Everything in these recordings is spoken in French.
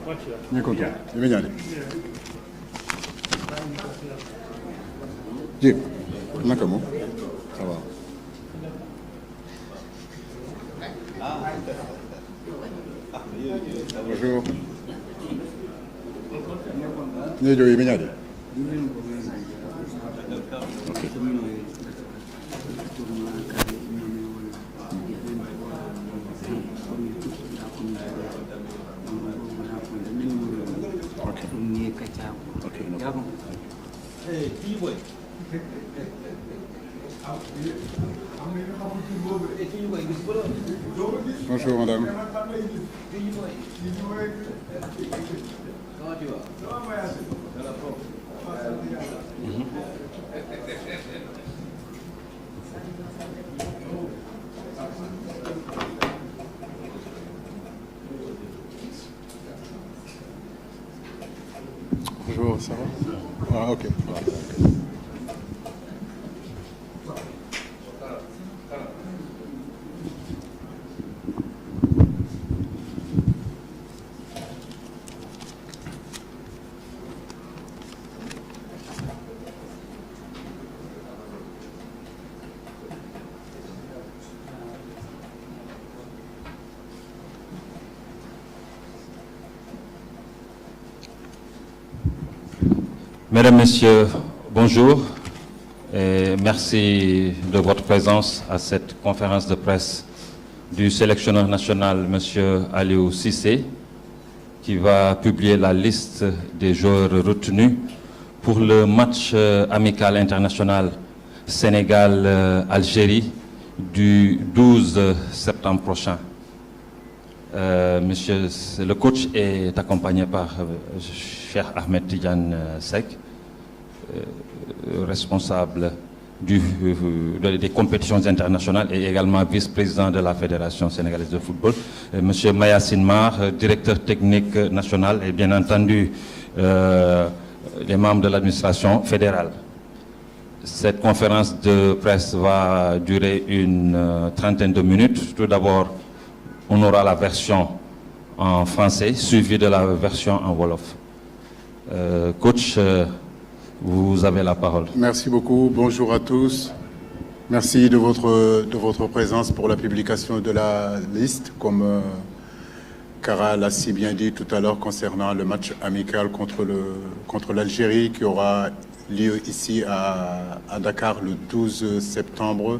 ñu ngi content Ibe Niadi Djib naka moom ça va bonjour ñu jóge Ibe Niadi Bonjour madame. Bonjour, ça va? Ah, ok. Mesdames, Messieurs, bonjour et merci de votre présence à cette conférence de presse du sélectionneur national, Monsieur Aliou Cissé, qui va publier la liste des joueurs retenus pour le match amical international Sénégal-Algérie du 12 septembre prochain. Monsieur, le coach est accompagné par Cheikh Ahmed Tidiane Seck, responsable des compétitions internationales et également vice-président de la Fédération sénégalaise de football. Monsieur Mayacine Mar, directeur technique national et bien entendu les membres de l'administration fédérale. Cette conférence de presse va durer une trentaine de minutes. Tout d'abord, on aura la version en français, suivie de la version en Wolof. Coach, vous avez la parole. Merci beaucoup. Bonjour à tous. Merci de votre présence pour la publication de la liste, comme Kara l'a si bien dit tout à l'heure concernant le match amical contre l'Algérie qui aura lieu ici à Dakar le 12 septembre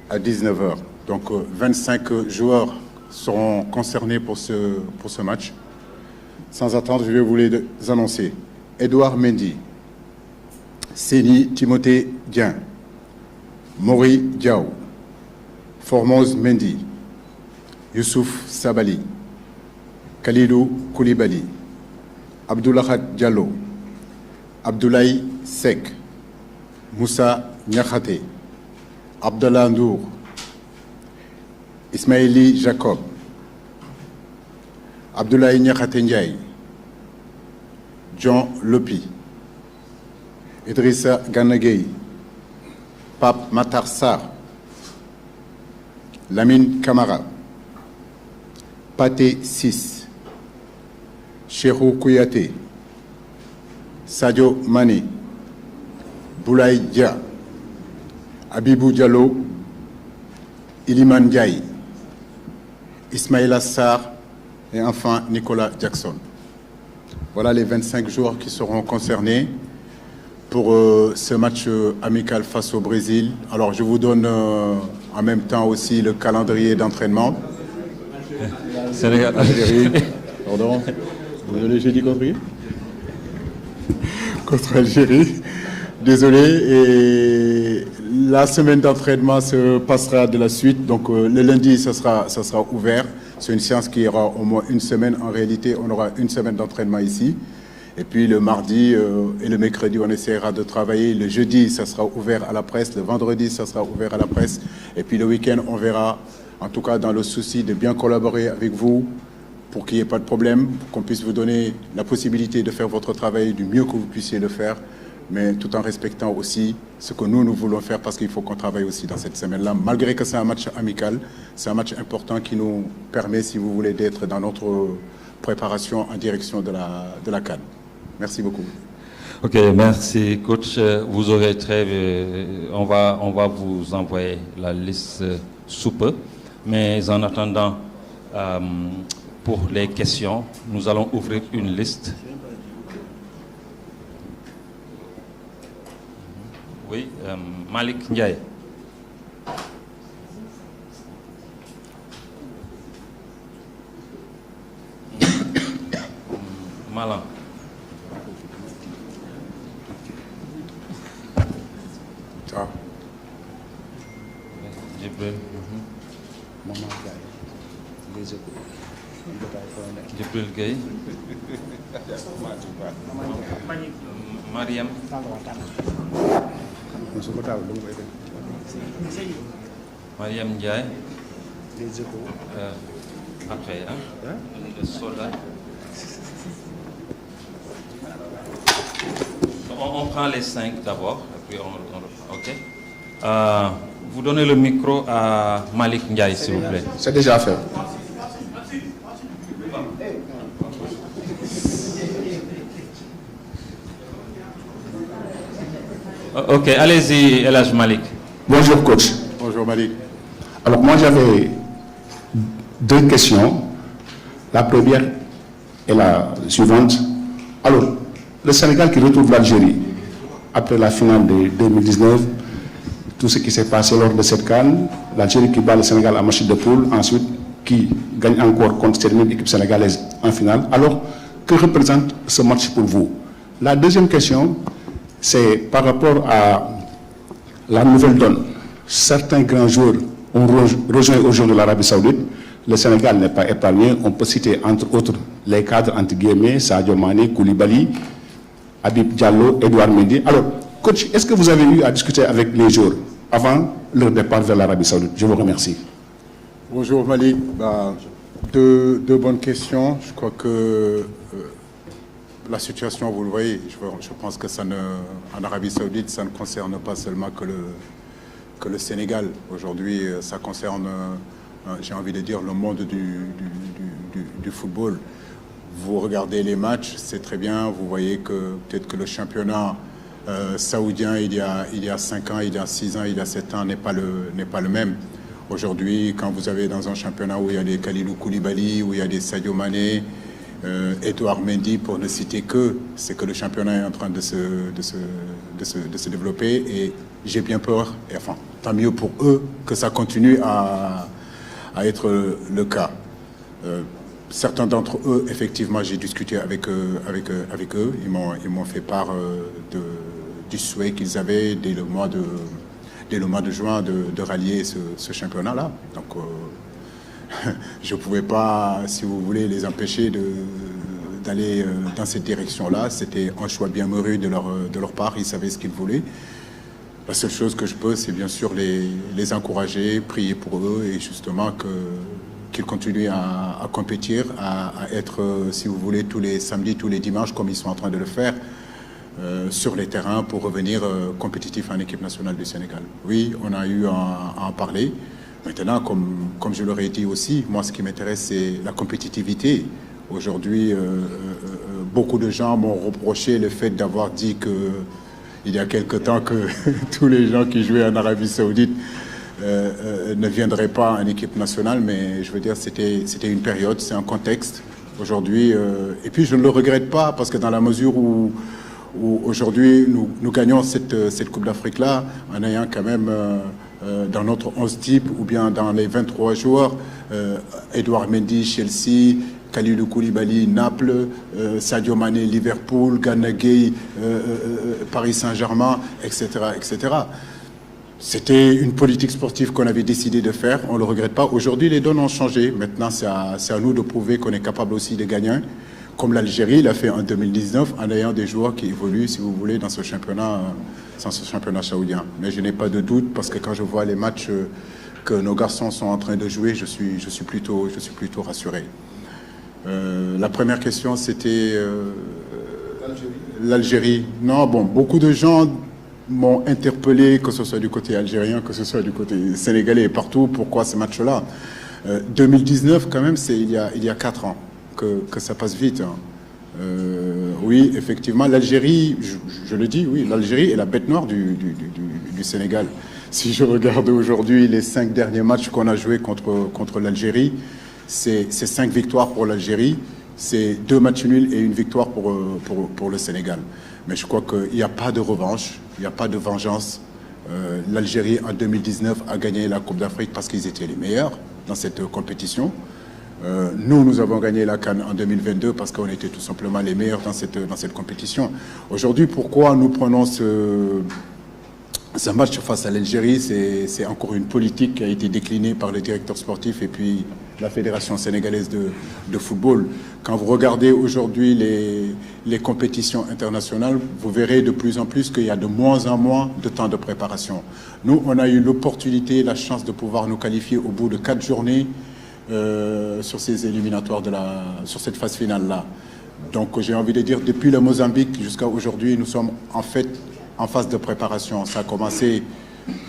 à 19h. Donc 25 joueurs seront concernés pour ce match. Sans attendre, je vais vous les annoncer. Edouard Mendy, Séni Timothée Dieng, Mori Diaw, Formose Mendy, Youssouf Sabali, Khalilou Koulibaly, Abdoulahad Diallo, Abdoulaye Seck, Moussa Niakhaté, Abdallah Ndour, Ismaïli Jacob, Abdoulaye Niakhaté Ndiaye, John Lopi, Idrissa Gana Gueye, Pape Matar Sarr, Lamine Camara, Pathé Ciss, Cheikhou Kouyaté, Sadio Mané, Boulaye Dia, Abibou Diallo, Iliman Ndiaye, Ismaïla Sarr et enfin Nicolas Jackson. Voilà les 25 joueurs qui seront concernés pour ce match amical face au Brésil. Alors je vous donne en même temps aussi le calendrier d'entraînement. Sénégal, Algérie. Pardon. Désolé, j'ai dit contre Algérie. Désolé. Et la semaine d'entraînement se passera de la suite. Donc le lundi, ça sera ouvert. C'est une séance qui aura au moins une semaine. En réalité, on aura une semaine d'entraînement ici. Et puis le mardi et le mercredi, on essaiera de travailler. Le jeudi, ça sera ouvert à la presse. Le vendredi, ça sera ouvert à la presse. Et puis le week-end, on verra, en tout cas dans le souci de bien collaborer avec vous pour qu'il n'y ait pas de problème, pour qu'on puisse vous donner la possibilité de faire votre travail du mieux que vous puissiez le faire, mais tout en respectant aussi ce que nous voulons faire, parce qu'il faut qu'on travaille aussi dans cette semaine-là. Malgré que c'est un match amical, c'est un match important qui nous permet, si vous voulez, d'être dans notre préparation en direction de la CAN. Merci beaucoup. Ok, merci coach. Vous aurez on va vous envoyer la liste sous peu. Mais en attendant, pour les questions, nous allons ouvrir une liste. Oui, Malik Ndiaye. Malan. Ciao. Jibril. Jibril Gueye. Mariam. Mariam Ndiaye. Après, hein? Le soldat. On prend les 5 d'abord, et puis ok. Vous donnez le micro à Malik Ndiaye, s'il vous plaît. C'est déjà fait. Ok, allez-y, Elhaj Malik. Bonjour coach. Bonjour Malik. Alors moi j'avais 2 questions. La première est la suivante. Alors, le Sénégal qui retrouve l'Algérie après la finale de 2019, tout ce qui s'est passé lors de cette CAN, l'Algérie qui bat le Sénégal en match de poule, ensuite qui gagne encore contre cette même équipe sénégalaise en finale. Alors, que représente ce match pour vous? La deuxième question, c'est par rapport à la nouvelle donne. Certains grands joueurs ont rejoint aujourd'hui l'Arabie Saoudite. Le Sénégal n'est pas épargné. On peut citer entre autres les cadres entre guillemets, Sadio Mané, Koulibaly, Habib Diallo, Edouard Mendy. Alors, coach, est-ce que vous avez eu à discuter avec les joueurs avant leur départ vers l'Arabie Saoudite? Je vous remercie. Bonjour Malik. Deux bonnes questions. Je crois que la situation, vous le voyez, je pense que en Arabie Saoudite, ça ne concerne pas seulement que le Sénégal. Aujourd'hui, ça concerne, j'ai envie de dire, le monde du football. Vous regardez les matchs, c'est très bien. Vous voyez que peut-être que le championnat saoudien, il y a 5 ans, il y a 6 ans, il y a 7 ans, n'est pas le même. Aujourd'hui, quand vous avez dans un championnat où il y a des Kalilou Koulibaly, où il y a des Sadio Mané, Edouard Mendy, pour ne citer que, c'est que le championnat est en train de se développer et j'ai bien peur, et enfin, tant mieux pour eux, que ça continue à être le cas. Certains d'entre eux, effectivement, j'ai discuté avec eux. Ils m'ont fait part du souhait qu'ils avaient dès le mois de juin de rallier ce championnat-là. Donc, je ne pouvais pas, si vous voulez, les empêcher d'aller dans cette direction-là. C'était un choix bien mûri de leur part. Ils savaient ce qu'ils voulaient. La seule chose que je peux, c'est bien sûr les encourager, prier pour eux et justement qu'ils continuent à compétir, à être, si vous voulez, tous les samedis, tous les dimanches, comme ils sont en train de le faire, sur les terrains pour revenir compétitifs en équipe nationale du Sénégal. Oui, on a eu à en parler. Maintenant, comme je l'aurais dit aussi, moi, ce qui m'intéresse, c'est la compétitivité. Aujourd'hui, beaucoup de gens m'ont reproché le fait d'avoir dit qu'il y a quelque temps que tous les gens qui jouaient en Arabie Saoudite ne viendraient pas en équipe nationale, mais je veux dire, c'était une période, c'est un contexte. Aujourd'hui, et puis je ne le regrette pas, parce que dans la mesure où aujourd'hui nous gagnons cette Coupe d'Afrique-là, en ayant quand même dans notre 11 type, ou bien dans les 23 joueurs, Edouard Mendy, Chelsea, Kalilou Koulibaly, Naples, Sadio Mané, Liverpool, Gana Gueye, Paris Saint-Germain, etc., etc. C'était une politique sportive qu'on avait décidé de faire, on ne le regrette pas. Aujourd'hui, les donnes ont changé. Maintenant, c'est à nous de prouver qu'on est capable aussi de gagner, comme l'Algérie l'a fait en 2019, en ayant des joueurs qui évoluent, si vous voulez, dans ce championnat saoudien. Mais je n'ai pas de doute, parce que quand je vois les matchs que nos garçons sont en train de jouer, je suis plutôt rassuré. La première question, c'était l'Algérie. Non, bon, beaucoup de gens m'ont interpellé, que ce soit du côté algérien, que ce soit du côté sénégalais et partout. Pourquoi ce match-là 2019, quand même, c'est il y a 4 ans. que ça passe vite. Hein. Oui, effectivement, l'Algérie, je le dis, oui, l'Algérie est la bête noire du Sénégal. Si je regarde aujourd'hui les 5 derniers matchs qu'on a joués contre l'Algérie, c'est 5 victoires pour l'Algérie, c'est 2 matchs nuls et 1 victoire pour le Sénégal. Mais je crois qu'il n'y a pas de revanche, il n'y a pas de vengeance. L'Algérie, en 2019, a gagné la Coupe d'Afrique parce qu'ils étaient les meilleurs dans cette compétition. Nous avons gagné la CAN en 2022 parce qu'on était tout simplement les meilleurs dans cette compétition. Aujourd'hui, pourquoi nous prenons ce match face à l'Algérie? C'est encore une politique qui a été déclinée par le directeur sportif et puis la Fédération sénégalaise de football. Quand vous regardez aujourd'hui les compétitions internationales, vous verrez de plus en plus qu'il y a de moins en moins de temps de préparation. Nous, on a eu l'opportunité, la chance de pouvoir nous qualifier au bout de 4 journées sur ces éliminatoires sur cette phase finale-là. Donc j'ai envie de dire, depuis le Mozambique jusqu'à aujourd'hui, nous sommes en fait en phase de préparation. Ça a commencé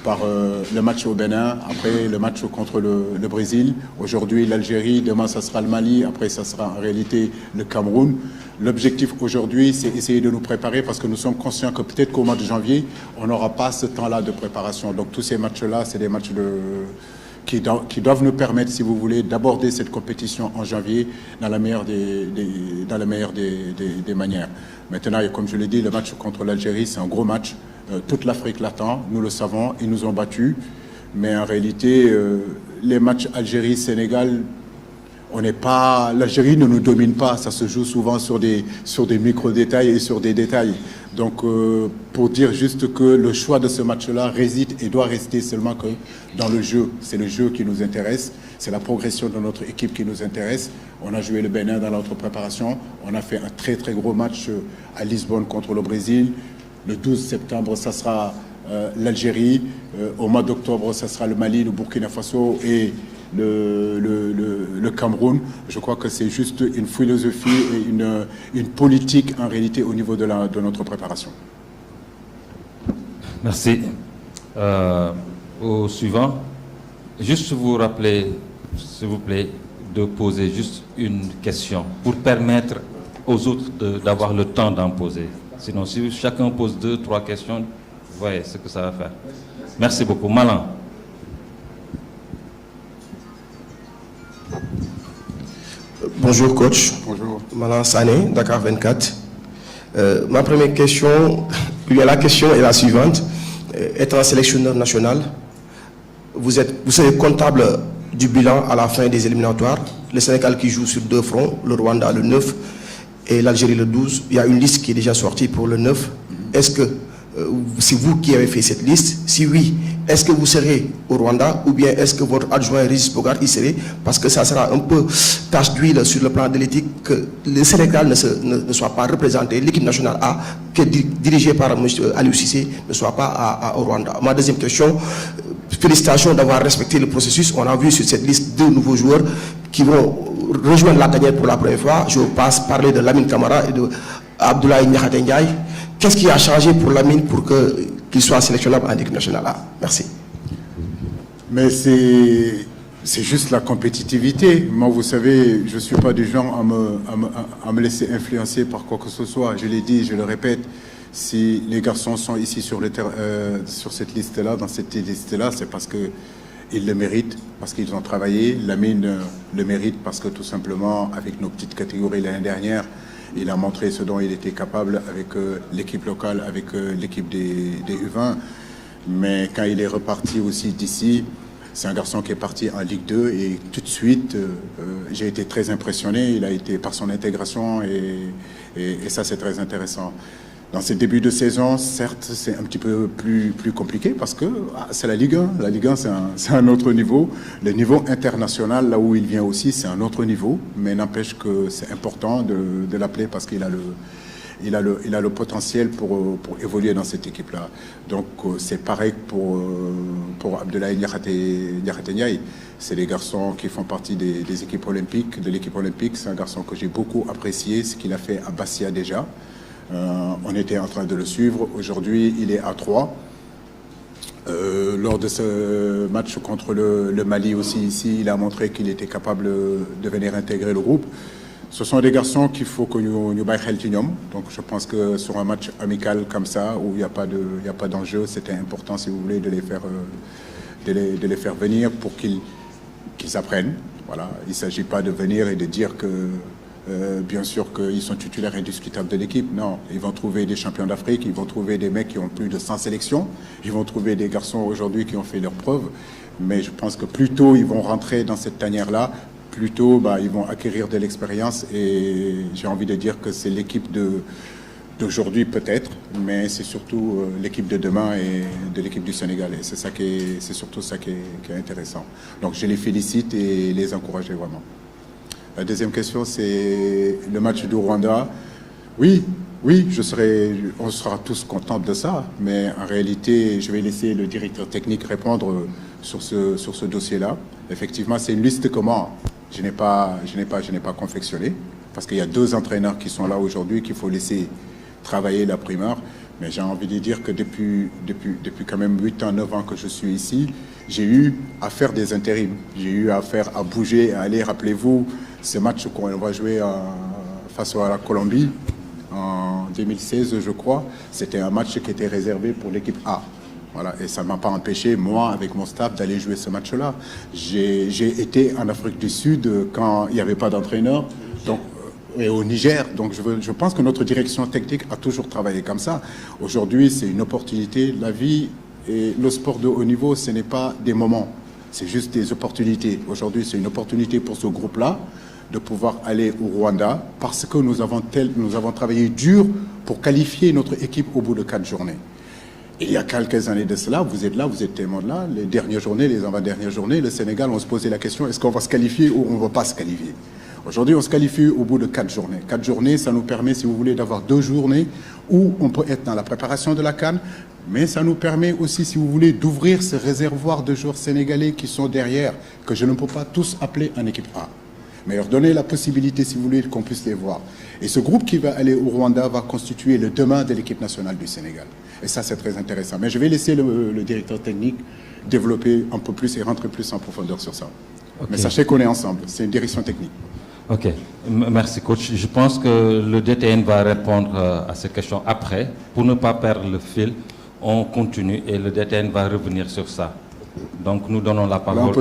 par le match au Bénin, après le match contre le Brésil, aujourd'hui l'Algérie, demain ça sera le Mali, après ça sera en réalité le Cameroun. L'objectif aujourd'hui, c'est essayer de nous préparer parce que nous sommes conscients que peut-être qu'au mois de janvier, on n'aura pas ce temps-là de préparation. Donc tous ces matchs-là, c'est des matchs qui doivent nous permettre, si vous voulez, d'aborder cette compétition en janvier dans la meilleure des manières. Maintenant, comme je l'ai dit, le match contre l'Algérie, c'est un gros match. Toute l'Afrique l'attend, nous le savons, ils nous ont battus. Mais en réalité, les matchs Algérie-Sénégal, l'Algérie ne nous domine pas. Ça se joue souvent sur des micro-détails et sur des détails. Donc, pour dire juste que le choix de ce match-là réside et doit rester seulement que dans le jeu. C'est le jeu qui nous intéresse, c'est la progression de notre équipe qui nous intéresse. On a joué le Bénin dans notre préparation. On a fait un très très gros match à Lisbonne contre le Brésil. Le 12 septembre, ça sera l'Algérie. Au mois d'octobre, ça sera le Mali, le Burkina Faso et le Cameroun. Je crois que c'est juste une philosophie et une politique en réalité au niveau de notre préparation. Merci. Au suivant, juste vous rappeler, s'il vous plaît, de poser juste une question pour permettre aux autres d'avoir le temps d'en poser. Sinon, si chacun pose 2, 3 questions, vous voyez ce que ça va faire. Merci beaucoup. Malan. Bonjour coach. Bonjour. Malan Sané, Dakar 24. Ma première question, la question est la suivante. Étant sélectionneur national, vous serez comptable du bilan à la fin des éliminatoires. Le Sénégal qui joue sur 2 fronts, le Rwanda le 9 et l'Algérie le 12. Il y a une liste qui est déjà sortie pour le 9. Est-ce que c'est vous qui avez fait cette liste? Si oui, est-ce que vous serez au Rwanda ou bien est-ce que votre adjoint Régis Bogart y serait? Parce que ça sera un peu tache d'huile sur le plan de l'éthique que le Sénégal ne soit pas représenté, l'équipe nationale A, qui est dirigée par M. Aliou Cissé, ne soit pas au Rwanda. Ma deuxième question, félicitations d'avoir respecté le processus. On a vu sur cette liste 2 nouveaux joueurs qui vont rejoindre la tanière pour la première fois. Je passe parler de Lamine Camara et de Abdoulaye Niakhaté Ndiaye. Qu'est-ce qui a changé pour Lamine pour qu'il soit sélectionnable en équipe nationale A? Merci. Mais c'est juste la compétitivité. Moi, vous savez, je ne suis pas du genre à me laisser influencer par quoi que ce soit. Je l'ai dit, je le répète, si les garçons sont ici sur cette liste-là, dans cette liste-là, c'est parce qu'ils le méritent, parce qu'ils ont travaillé. Lamine le mérite parce que tout simplement, avec nos petites catégories l'année dernière, il a montré ce dont il était capable avec l'équipe locale, avec l'équipe des U20. Mais quand il est reparti aussi d'ici, c'est un garçon qui est parti en Ligue 2 et tout de suite, j'ai été très impressionné. Il a été par son intégration et ça, c'est très intéressant. Dans ces débuts de saison, certes, c'est un petit peu plus compliqué parce que c'est la Ligue 1. La Ligue 1, c'est un autre niveau. Le niveau international, là où il vient aussi, c'est un autre niveau. Mais n'empêche que c'est important de l'appeler parce qu'il a le potentiel pour évoluer dans cette équipe-là. Donc, c'est pareil pour Abdoulaye Niakhaté Ndiaye. C'est des garçons qui font partie des équipes olympiques, de l'équipe olympique. C'est un garçon que j'ai beaucoup apprécié, ce qu'il a fait à Bastia déjà. On était en train de le suivre. Aujourd'hui, il est à 3. Lors de ce match contre le Mali aussi, ici, il a montré qu'il était capable de venir intégrer le groupe. Ce sont des garçons qu'il faut que nous baillons. Donc je pense que sur un match amical comme ça, où il n'y a pas d'enjeu, c'était important, si vous voulez, de les faire venir pour qu'ils apprennent. Voilà. Il ne s'agit pas de venir et de dire que, bien sûr, qu'ils sont titulaires indiscutables de l'équipe. Non, ils vont trouver des champions d'Afrique, ils vont trouver des mecs qui ont plus de 100 sélections, ils vont trouver des garçons aujourd'hui qui ont fait leurs preuves. Mais je pense que plus tôt ils vont rentrer dans cette tanière-là, plus tôt ils vont acquérir de l'expérience. Et j'ai envie de dire que c'est l'équipe d'aujourd'hui peut-être, mais c'est surtout l'équipe de demain et de l'équipe du Sénégal. Et c'est surtout ça qui est intéressant. Donc je les félicite et les encourage vraiment. La deuxième question, c'est le match du Rwanda. Oui, on sera tous contents de ça, mais en réalité, je vais laisser le directeur technique répondre sur ce dossier-là. Effectivement, c'est une liste que moi, je n'ai pas confectionnée, parce qu'il y a 2 entraîneurs qui sont là aujourd'hui qu'il faut laisser travailler la primeur. Mais j'ai envie de dire que depuis quand même 8 ans, 9 ans que je suis ici, j'ai eu à faire des intérims. J'ai eu à bouger, à aller, rappelez-vous, ce match qu'on va jouer face à la Colombie en 2016, je crois. C'était un match qui était réservé pour l'équipe A. Voilà, et ça ne m'a pas empêché, moi, avec mon staff, d'aller jouer ce match-là. J'ai été en Afrique du Sud quand il n'y avait pas d'entraîneur. Et au Niger. Donc je pense que notre direction technique a toujours travaillé comme ça. Aujourd'hui, c'est une opportunité. La vie et le sport de haut niveau, ce n'est pas des moments, c'est juste des opportunités. Aujourd'hui, c'est une opportunité pour ce groupe-là de pouvoir aller au Rwanda parce que nous avons travaillé dur pour qualifier notre équipe au bout de 4 journées. Et il y a quelques années de cela, vous êtes là, vous êtes témoin de là, les dernières journées, les avant-dernières journées, le Sénégal, on se posait la question, est-ce qu'on va se qualifier ou on ne va pas se qualifier? Aujourd'hui, on se qualifie au bout de 4 journées. 4 journées, ça nous permet, si vous voulez, d'avoir 2 journées où on peut être dans la préparation de la CAN, mais ça nous permet aussi, si vous voulez, d'ouvrir ce réservoir de joueurs sénégalais qui sont derrière, que je ne peux pas tous appeler en équipe A. Mais leur donner la possibilité, si vous voulez, qu'on puisse les voir. Et ce groupe qui va aller au Rwanda va constituer le demain de l'équipe nationale du Sénégal. Et ça, c'est très intéressant. Mais je vais laisser le directeur technique développer un peu plus et rentrer plus en profondeur sur ça. Okay. Mais sachez qu'on est ensemble. C'est une direction technique. Ok, merci coach. Je pense que le DTN va répondre à ces questions après. Pour ne pas perdre le fil, on continue et le DTN va revenir sur ça. Donc nous donnons la parole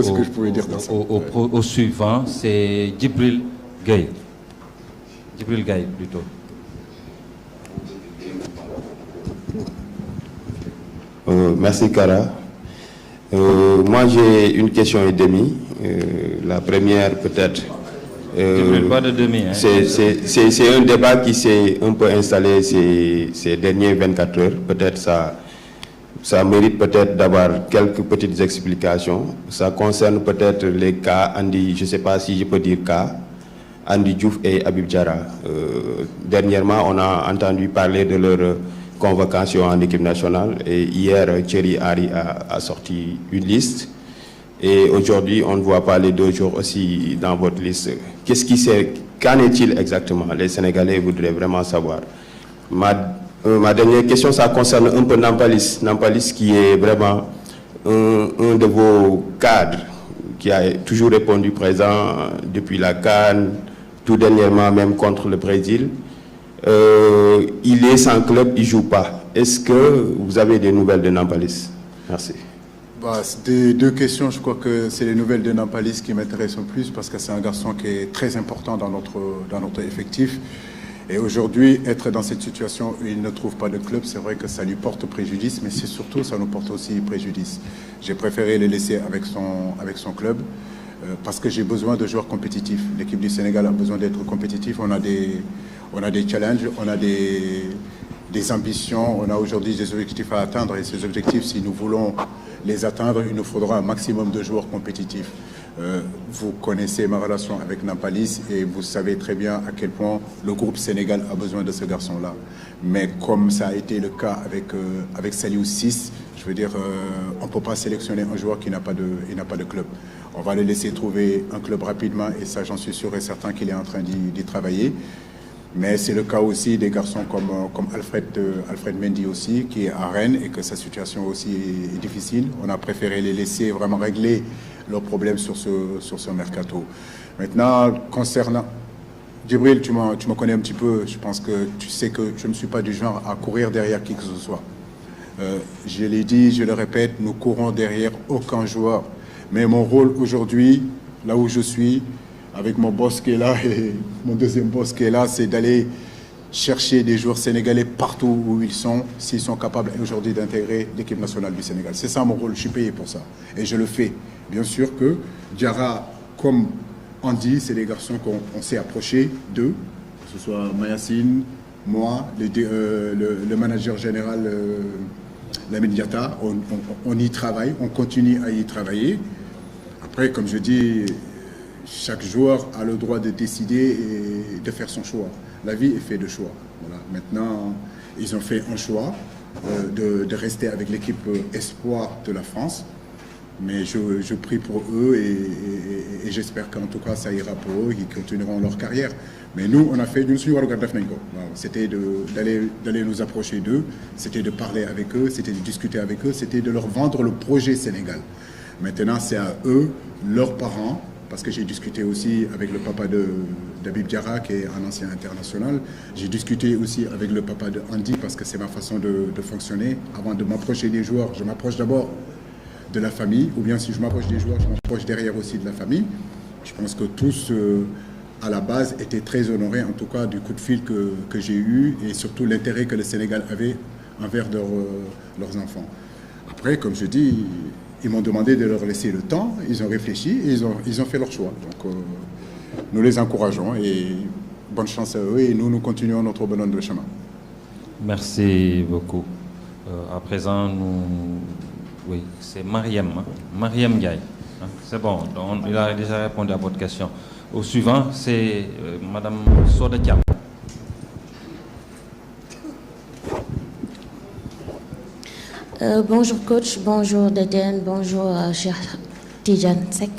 au suivant, c'est Djibril Gaye. Djibril Gaye plutôt. Merci Kara. Moi j'ai une question et demie. La première peut-être... pas de demi. Hein. C'est un débat qui s'est un peu installé ces dernières 24 heures. Peut-être ça mérite peut-être d'avoir quelques petites explications. Ça concerne peut-être les cas Andy, je ne sais pas si je peux dire cas, Andy Diouf et Habib Diarra. Dernièrement, on a entendu parler de leur convocation en équipe nationale et hier, Thierry Henry a sorti une liste. Et aujourd'hui, on ne voit pas les 2 jours aussi dans votre liste. Qu'en est-il exactement? Les Sénégalais voudraient vraiment savoir. Ma dernière question, ça concerne un peu Nampalis. Nampalis qui est vraiment un de vos cadres, qui a toujours répondu présent depuis la CAN, tout dernièrement même contre le Brésil. Il est sans club, il ne joue pas. Est-ce que vous avez des nouvelles de Nampalis? Merci. Des 2 questions, je crois que c'est les nouvelles de Nampalis qui m'intéressent le plus parce que c'est un garçon qui est très important dans notre effectif. Et aujourd'hui, être dans cette situation où il ne trouve pas de club, c'est vrai que ça lui porte préjudice, mais c'est surtout, ça nous porte aussi préjudice. J'ai préféré le laisser avec son club parce que j'ai besoin de joueurs compétitifs. L'équipe du Sénégal a besoin d'être compétitif. On a des challenges, on a des ambitions, on a aujourd'hui des objectifs à atteindre et ces objectifs, si nous voulons les atteindre, il nous faudra un maximum de joueurs compétitifs. Vous connaissez ma relation avec Nampalis et vous savez très bien à quel point le groupe Sénégal a besoin de ce garçon-là. Mais comme ça a été le cas avec Saliou 6, je veux dire, on ne peut pas sélectionner un joueur qui n'a pas de club. On va le laisser trouver un club rapidement et ça, j'en suis sûr et certain qu'il est en train d'y travailler. Mais c'est le cas aussi des garçons comme Alfred Mendy aussi, qui est à Rennes et que sa situation aussi est difficile. On a préféré les laisser vraiment régler leurs problèmes sur ce mercato. Maintenant, concernant... Djibril, tu me connais un petit peu. Je pense que tu sais que je ne suis pas du genre à courir derrière qui que ce soit. Je l'ai dit, je le répète, nous courons derrière aucun joueur. Mais mon rôle aujourd'hui, là où je suis, avec mon boss qui est là et mon deuxième boss qui est là, c'est d'aller chercher des joueurs sénégalais partout où ils sont, s'ils sont capables aujourd'hui d'intégrer l'équipe nationale du Sénégal. C'est ça mon rôle, je suis payé pour ça. Et je le fais. Bien sûr que Diarra, comme Andy, c'est des garçons qu'on s'est approchés d'eux, que ce soit Mayacine, moi, le manager général Lamine Diatta, on y travaille, on continue à y travailler. Après, comme je dis, chaque joueur a le droit de décider et de faire son choix. La vie est faite de choix. Voilà. Maintenant, ils ont fait un choix de rester avec l'équipe espoir de la France. Mais je prie pour eux et j'espère qu'en tout cas ça ira pour eux, qu'ils continueront leur carrière. Mais nous, on a fait d'une suite, c'était d'aller nous approcher d'eux, c'était de parler avec eux, c'était de discuter avec eux, c'était de leur vendre le projet Sénégal. Maintenant, c'est à eux, leurs parents, parce que j'ai discuté aussi avec le papa d'Habib Diarra, qui est un ancien international. J'ai discuté aussi avec le papa de Andy, parce que c'est ma façon de fonctionner. Avant de m'approcher des joueurs, je m'approche d'abord de la famille, ou bien si je m'approche des joueurs, je m'approche derrière aussi de la famille. Je pense que tous, à la base, étaient très honorés, en tout cas, du coup de fil que j'ai eu, et surtout l'intérêt que le Sénégal avait envers leurs enfants. Après, comme je dis, ils m'ont demandé de leur laisser le temps, ils ont réfléchi, et ils ont fait leur choix. Donc, nous les encourageons, et bonne chance à eux, et nous continuons notre bonhomme de chemin. Merci beaucoup. À présent, oui, c'est Mariam. Mariam Ndiaye. C'est bon, donc il a déjà répondu à votre question. Au suivant, c'est Madame Soda Thiam. Bonjour coach, bonjour Dédène, bonjour cher Tidjane Seck.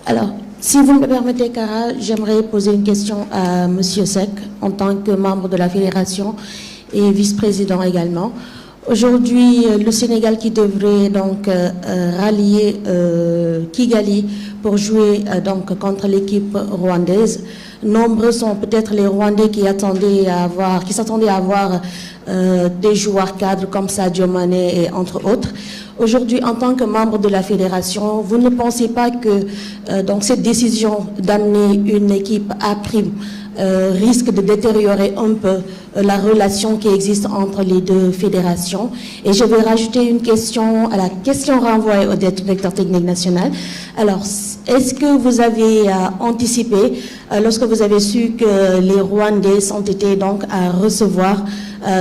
Alors, si vous me permettez, Kara, j'aimerais poser une question à Monsieur Seck en tant que membre de la fédération et vice-président également. Aujourd'hui, le Sénégal qui devrait donc rallier Kigali pour jouer donc contre l'équipe rwandaise. Nombreux sont peut-être les Rwandais qui s'attendaient à avoir des joueurs cadres comme Sadio Mané et entre autres. Aujourd'hui, en tant que membre de la fédération, vous ne pensez pas que donc cette décision d'amener une équipe A' risque de détériorer un peu la relation qui existe entre les deux fédérations? Et je vais rajouter une question à la question renvoyée au directeur technique national. Alors, est-ce que vous avez anticipé, lorsque vous avez su que les Rwandais sont été donc à recevoir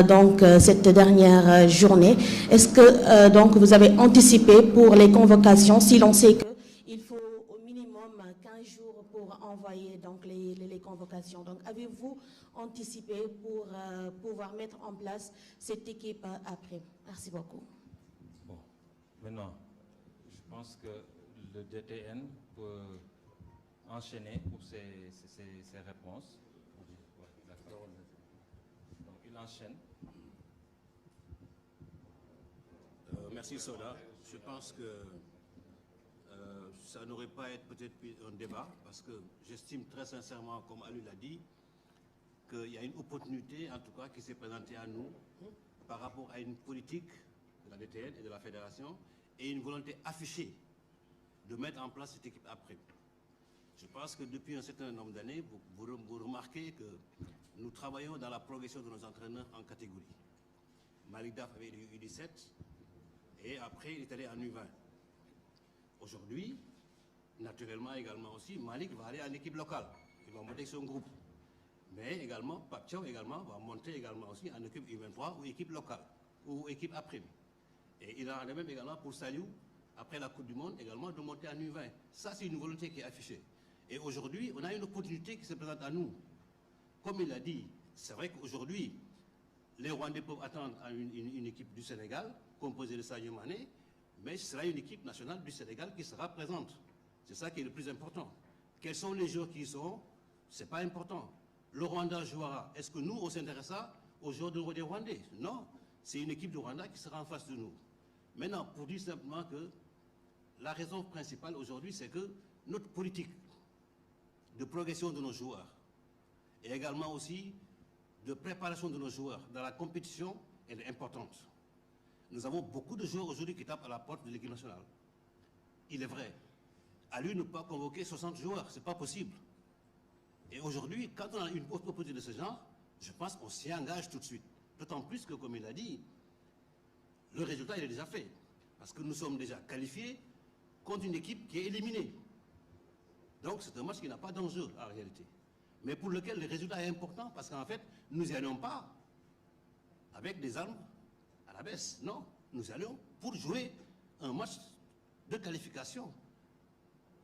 donc cette dernière journée, est-ce que donc vous avez anticipé pour les convocations, si l'on sait qu'il faut au minimum 15 jours pour envoyer donc les convocations? Donc avez-vous anticipé pour pouvoir mettre en place cette équipe après? Merci beaucoup. Bon, maintenant, je pense que le DTN peut enchaîner pour ses réponses. Donc il enchaîne. Merci Soda. Je pense que ça n'aurait pas été peut-être un débat, parce que j'estime très sincèrement, comme Alu l'a dit, qu'il y a une opportunité, en tout cas, qui s'est présentée à nous par rapport à une politique de la DTN et de la Fédération et une volonté affichée de mettre en place cette équipe après. Je pense que depuis un certain nombre d'années, vous remarquez que nous travaillons dans la progression de nos entraîneurs en catégorie. Malik Daf avait eu U17 et après il est allé en U20. Aujourd'hui, naturellement également aussi, Malik va aller en équipe locale. Il va monter son groupe. Mais également, Pape Thiaw également va monter également aussi en équipe U23 ou équipe locale ou équipe après. Et il en a même également pour Saliou, après la Coupe du Monde, également de monter en U20. Ça, c'est une volonté qui est affichée. Et aujourd'hui, on a une opportunité qui se présente à nous. Comme il l'a dit, c'est vrai qu'aujourd'hui, les Rwandais peuvent attendre une équipe du Sénégal, composée de Sadio Mané, mais ce sera une équipe nationale du Sénégal qui sera présente. C'est ça qui est le plus important. Quels sont les joueurs qui y seront? Ce n'est pas important. Le Rwanda jouera. Est-ce que nous, on s'intéresse aux joueurs des Rwandais? Non. C'est une équipe du Rwanda qui sera en face de nous. Maintenant, pour dire simplement que la raison principale aujourd'hui, c'est que notre politique de progression de nos joueurs et également aussi de préparation de nos joueurs dans la compétition, elle est importante. Nous avons beaucoup de joueurs aujourd'hui qui tapent à la porte de l'équipe nationale. Il est vrai, à lui ne pas convoquer 60 joueurs, ce n'est pas possible. Et aujourd'hui, quand on a une proposition de ce genre, je pense qu'on s'y engage tout de suite. D'autant plus que, comme il a dit, le résultat il est déjà fait. Parce que nous sommes déjà qualifiés contre une équipe qui est éliminée. Donc c'est un match qui n'a pas d'enjeu en réalité. Mais pour lequel le résultat est important parce qu'en fait, nous n'y allons pas avec des armes à la baisse. Non, nous allons pour jouer un match de qualification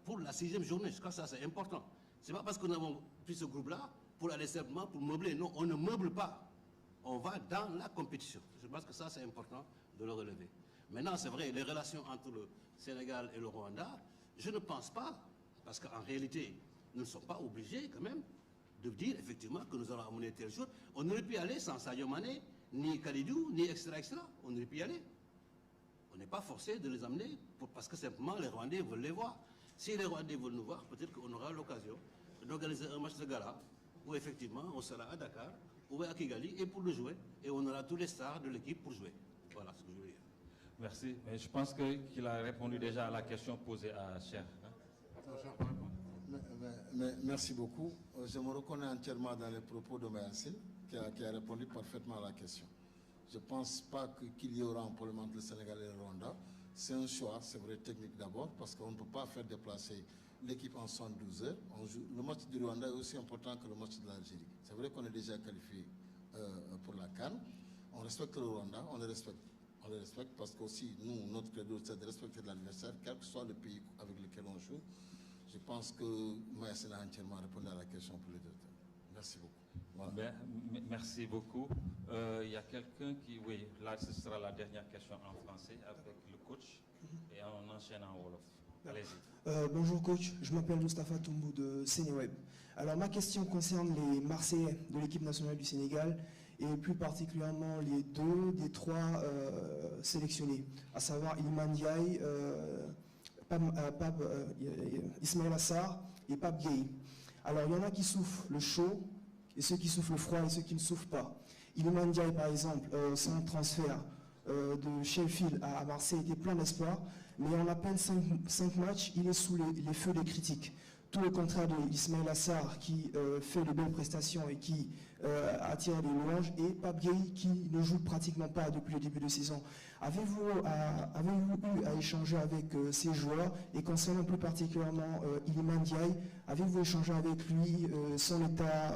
pour la 6e journée. Je crois que ça c'est important. Ce n'est pas parce que nous avons pris ce groupe-là pour aller simplement pour meubler. Non, on ne meuble pas. On va dans la compétition. Je pense que ça c'est important de le relever. Maintenant, c'est vrai, les relations entre le Sénégal et le Rwanda, je ne pense pas, parce qu'en réalité, nous ne sommes pas obligés quand même de dire effectivement que nous allons amener tel jour. On aurait pu y aller sans Sadio Mané, ni Kalidou, ni extra. On aurait pu y aller. On n'est pas forcé de les amener parce que simplement les Rwandais veulent les voir. Si les Rwandais veulent nous voir, peut-être qu'on aura l'occasion d'organiser un match de gala où effectivement on sera à Dakar ou à Kigali et pour le jouer. Et on aura tous les stars de l'équipe pour jouer. Voilà ce que je veux dire. Merci. Mais je pense qu'il a répondu déjà à la question posée à Cher. Merci beaucoup. Je me reconnais entièrement dans les propos de Mayassine, qui a répondu parfaitement à la question. Je ne pense pas qu'il y aura un problème entre le Sénégal et le Rwanda. C'est un choix, c'est vrai, technique d'abord, parce qu'on ne peut pas faire déplacer l'équipe en 72 heures. Le match du Rwanda est aussi important que le match de l'Algérie. C'est vrai qu'on est déjà qualifié pour la CAN. On respecte le Rwanda, on le respecte. On le respecte parce qu'aussi, nous, notre credo, c'est de respecter l'adversaire, quel que soit le pays avec lequel on joue. Je pense que Mayassine a entièrement répondu à la question pour les deux thèmes. Merci beaucoup. Voilà. Merci beaucoup. Il y a quelqu'un qui... Oui, là, ce sera la dernière question en français avec le coach et on enchaîne en Wolof. Allez-y. Bonjour coach, je m'appelle Moustapha Toumbou de Sénéweb. Alors ma question concerne les Marseillais de l'équipe nationale du Sénégal et plus particulièrement les 2 des 3 sélectionnés, à savoir Iliman Ndiaye, Ismaïla Sarr et Pape Gueye. Alors il y en a qui souffrent le chaud et ceux qui souffrent le froid et ceux qui ne souffrent pas. Iliman Ndiaye par exemple, son transfert de Sheffield à Marseille était plein d'espoir, mais en à peine 5 matchs, il est sous les feux des critiques. Tout le contraire de Ismaïla Sarr qui fait de belles prestations et qui attire des louanges, et Pape Gueye qui ne joue pratiquement pas depuis le début de saison. Avez-vous eu à échanger avec ces joueurs, et concernant plus particulièrement Iliman Ndiaye, avez-vous échangé avec lui son état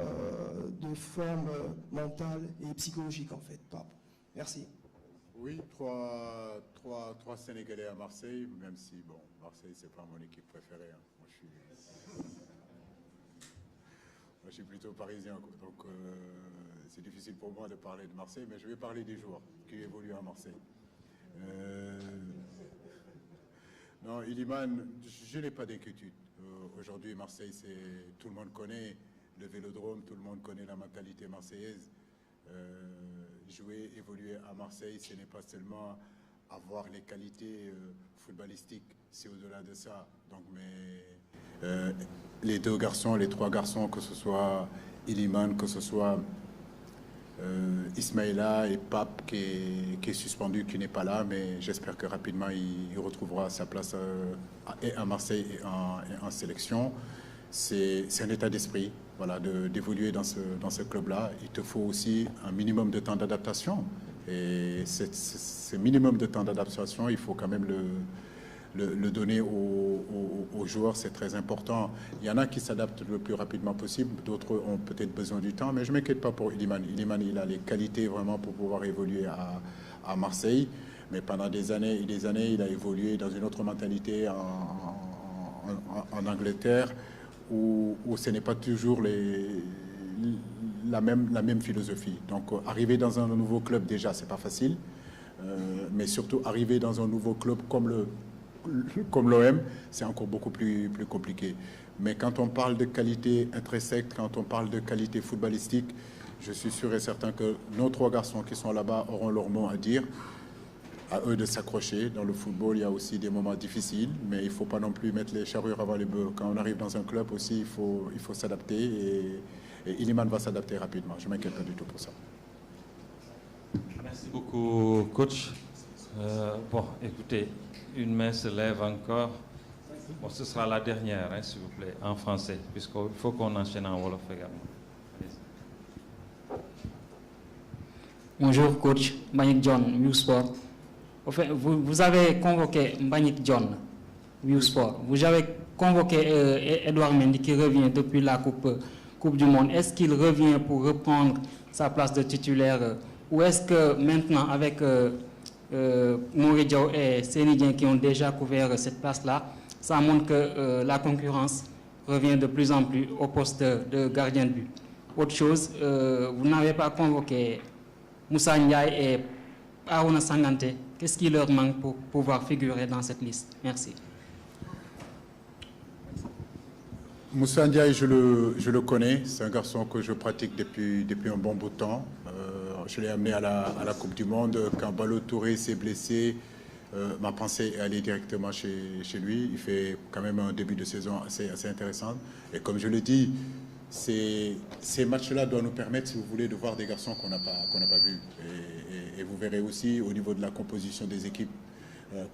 de forme mentale et psychologique en fait, Pape? Merci. Oui, trois Sénégalais à Marseille, même si, bon, Marseille, c'est pas mon équipe préférée. Hein. Moi, je suis plutôt parisien, donc c'est difficile pour moi de parler de Marseille, mais je vais parler des joueurs qui évoluent à Marseille. Non, Iliman, je n'ai pas d'inquiétude. Aujourd'hui, Marseille, tout le monde connaît le Vélodrome, tout le monde connaît la mentalité marseillaise. Jouer, évoluer à Marseille, ce n'est pas seulement avoir les qualités footballistiques, c'est au-delà de ça. Donc, les 2 garçons, les 3 garçons, que ce soit Iliman, que ce soit Ismaïla et Pape qui est suspendu, qui n'est pas là, mais j'espère que rapidement il retrouvera sa place et à Marseille et en sélection. C'est un état d'esprit, voilà, d'évoluer dans ce club-là. Il te faut aussi un minimum de temps d'adaptation. Et ce minimum de temps d'adaptation, il faut quand même le donner aux joueurs, c'est très important. Il y en a qui s'adaptent le plus rapidement possible, d'autres ont peut-être besoin du temps, mais je ne m'inquiète pas pour Iliman. Iliman, il a les qualités vraiment pour pouvoir évoluer à Marseille, mais pendant des années et des années, il a évolué dans une autre mentalité en Angleterre, où ce n'est pas toujours la même philosophie. Donc arriver dans un nouveau club, déjà, c'est pas facile, mais surtout arriver dans un nouveau club comme l'OM, c'est encore beaucoup plus compliqué. Mais quand on parle de qualité intrinsèque, quand on parle de qualité footballistique, je suis sûr et certain que nos 3 garçons qui sont là-bas auront leur mot à dire. À eux de s'accrocher. Dans le football, il y a aussi des moments difficiles, mais il ne faut pas non plus mettre les charrues avant les bœufs. Quand on arrive dans un club aussi, il faut s'adapter Et Iliman va s'adapter rapidement. Je ne m'inquiète pas du tout pour ça. Merci beaucoup, coach. Bon, écoutez, une main se lève encore. Bon, ce sera la dernière, hein, s'il vous plaît, en français, puisqu'il faut qu'on enchaîne en Wolof également. Bonjour, coach. Mbagnick John, Viewsport. Enfin, vous avez convoqué Mbagnick John, Viewsport. Vous avez convoqué Edouard Mendy qui revient depuis la Coupe du Monde. Est-ce qu'il revient pour reprendre sa place de titulaire ou est-ce que maintenant, avec Mory Diaw et Seny Dieng qui ont déjà couvert cette place-là, ça montre que la concurrence revient de plus en plus au poste de gardien de but. Autre chose, vous n'avez pas convoqué Moussa Ndiaye et Arona Sangante. Qu'est-ce qui leur manque pour pouvoir figurer dans cette liste? Merci. Moussa Ndiaye, je le connais. C'est un garçon que je pratique depuis un bon bout de temps. Je l'ai amené à la Coupe du Monde. Quand Ballo Touré s'est blessé, ma pensée est allée directement chez lui. Il fait quand même un début de saison assez intéressant. Et comme je le dis, ces matchs-là doivent nous permettre, si vous voulez, de voir des garçons qu'on n'a pas vus. Et vous verrez aussi, au niveau de la composition des équipes